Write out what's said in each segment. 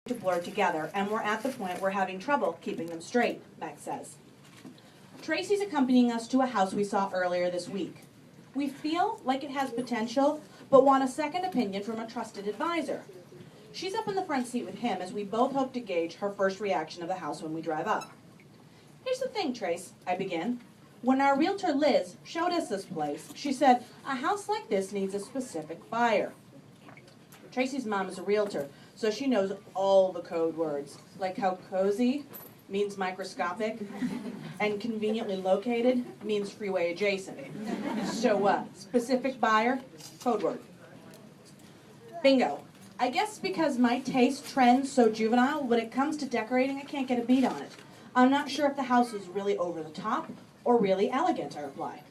to blur together, and we're at the point we're having trouble keeping them straight, Max says. Tracy's accompanying us to a house we saw earlier this week. We feel like it has potential, but want a second opinion from a trusted advisor. She's up in the front seat with him as we both hope to gauge her first reaction of the house when we drive up. Here's the thing, Trace, I begin. When our realtor Liz showed us this place, she said, a house like this needs a specific buyer. Tracy's mom is a realtor, so she knows all the code words, like how cozy means microscopic, and conveniently located means freeway adjacent. So specific buyer, code word. Bingo. I guess because my taste trends so juvenile, when it comes to decorating, I can't get a beat on it. I'm not sure if the house is really over the top or really elegant, I reply.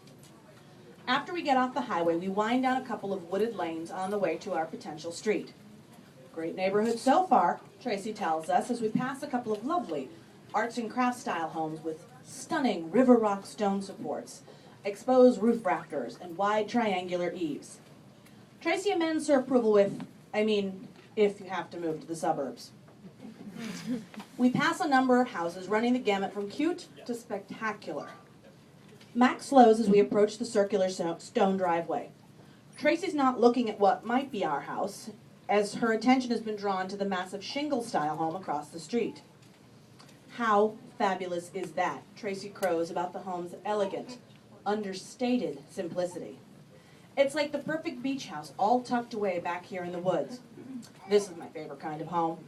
After we get off the highway, we wind down a couple of wooded lanes on the way to our potential street. Great neighborhood so far, Tracy tells us, as we pass a couple of lovely arts and crafts style homes with stunning river rock stone supports, exposed roof rafters, and wide triangular eaves. Tracy amends her approval with, if you have to move to the suburbs. We pass a number of houses running the gamut from cute to spectacular. Max slows as we approach the circular stone driveway. Tracy's not looking at what might be our house, as her attention has been drawn to the massive shingle-style home across the street. How fabulous is that? Tracy crows about the home's elegant, understated simplicity. It's like the perfect beach house, all tucked away back here in the woods. This is my favorite kind of home.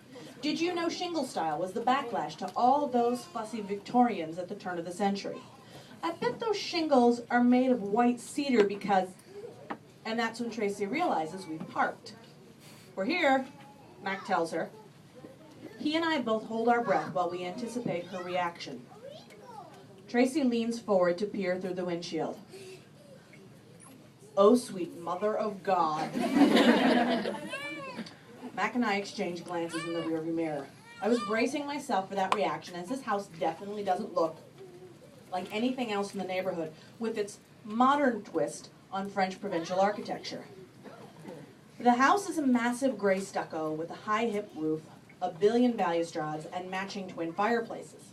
Did you know shingle style was the backlash to all those fussy Victorians at the turn of the century? I bet those shingles are made of white cedar because... And that's when Tracy realizes we've parked. We're here, Mac tells her. He and I both hold our breath while we anticipate her reaction. Tracy leans forward to peer through the windshield. Oh, sweet mother of God. Mac and I exchange glances in the rearview mirror. I was bracing myself for that reaction, as this house definitely doesn't look like anything else in the neighborhood, with its modern twist on French provincial architecture. The house is a massive gray stucco with a high hip roof, a billion balustrades, and matching twin fireplaces.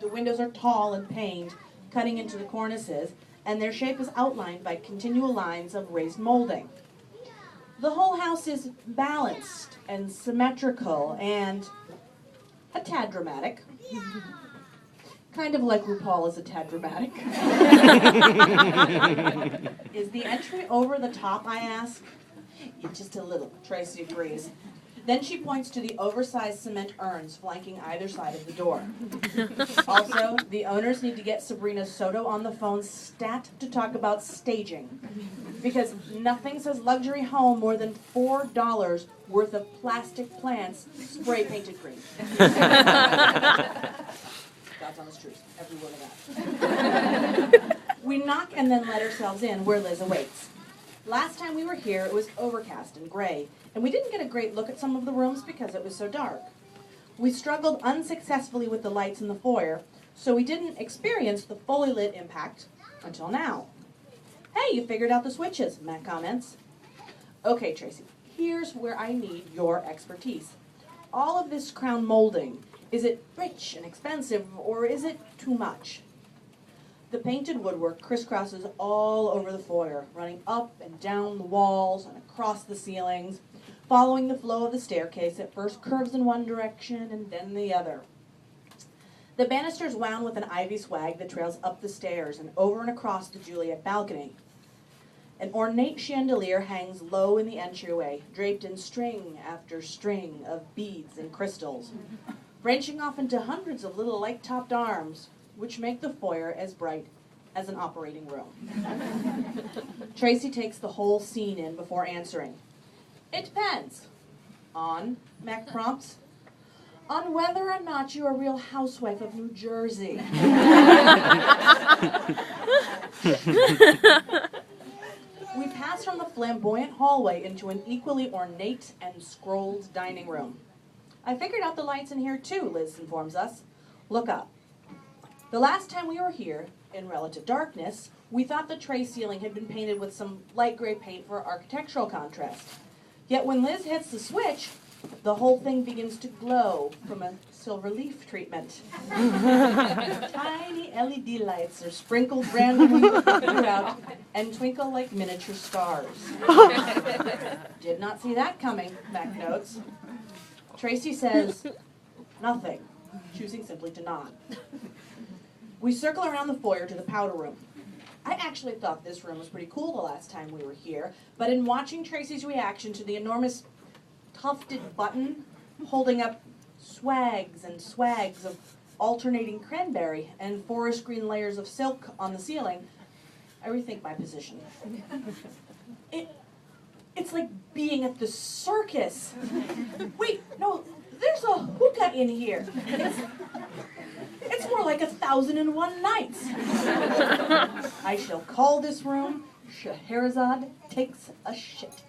The windows are tall and paned, cutting into the cornices, and their shape is outlined by continual lines of raised molding. The whole house is balanced and symmetrical and a tad dramatic. Kind of like RuPaul is a tad dramatic. Is the entry over the top, I ask? Yeah, just a little, Tracy agrees. Then she points to the oversized cement urns flanking either side of the door. Also, the owners need to get Sabrina Soto on the phone stat to talk about staging. Because nothing says luxury home more than $4 worth of plastic plants spray painted green. God's honest truth, every word of that. We knock and then let ourselves in where Liz awaits. Last time we were here, it was overcast and gray, and we didn't get a great look at some of the rooms because it was so dark. We struggled unsuccessfully with the lights in the foyer, so we didn't experience the fully lit impact until now. Hey, you figured out the switches, Matt comments. Okay, Tracy, here's where I need your expertise. All of this crown molding, is it rich and expensive, or is it too much? The painted woodwork crisscrosses all over the foyer, running up and down the walls and across the ceilings, following the flow of the staircase that first curves in one direction and then the other. The banisters wound with an ivy swag that trails up the stairs and over and across the Juliet balcony. An ornate chandelier hangs low in the entryway, draped in string after string of beads and crystals, branching off into hundreds of little light-topped arms, which make the foyer as bright as an operating room. Tracy takes the whole scene in before answering. It depends. On, Mac prompts, on whether or not you're a real housewife of New Jersey. We pass from the flamboyant hallway into an equally ornate and scrolled dining room. I figured out the lights in here too, Liz informs us. Look up. The last time we were here, in relative darkness, we thought the tray ceiling had been painted with some light gray paint for architectural contrast. Yet when Liz hits the switch, The whole thing begins to glow from a silver leaf treatment. Tiny LED lights are sprinkled randomly throughout and twinkle like miniature stars. Did not see that coming, Mac notes. Tracy says, nothing, choosing simply to nod. We circle around the foyer to the powder room. I actually thought this room was pretty cool the last time we were here, but in watching Tracy's reaction to the enormous tufted button holding up swags and swags of alternating cranberry and forest green layers of silk on the ceiling, I rethink my position. It's like being at the circus. Wait, no, there's a hookah in here. It's more like 1,001 Nights. I shall call this room Scheherazade Takes a Shit.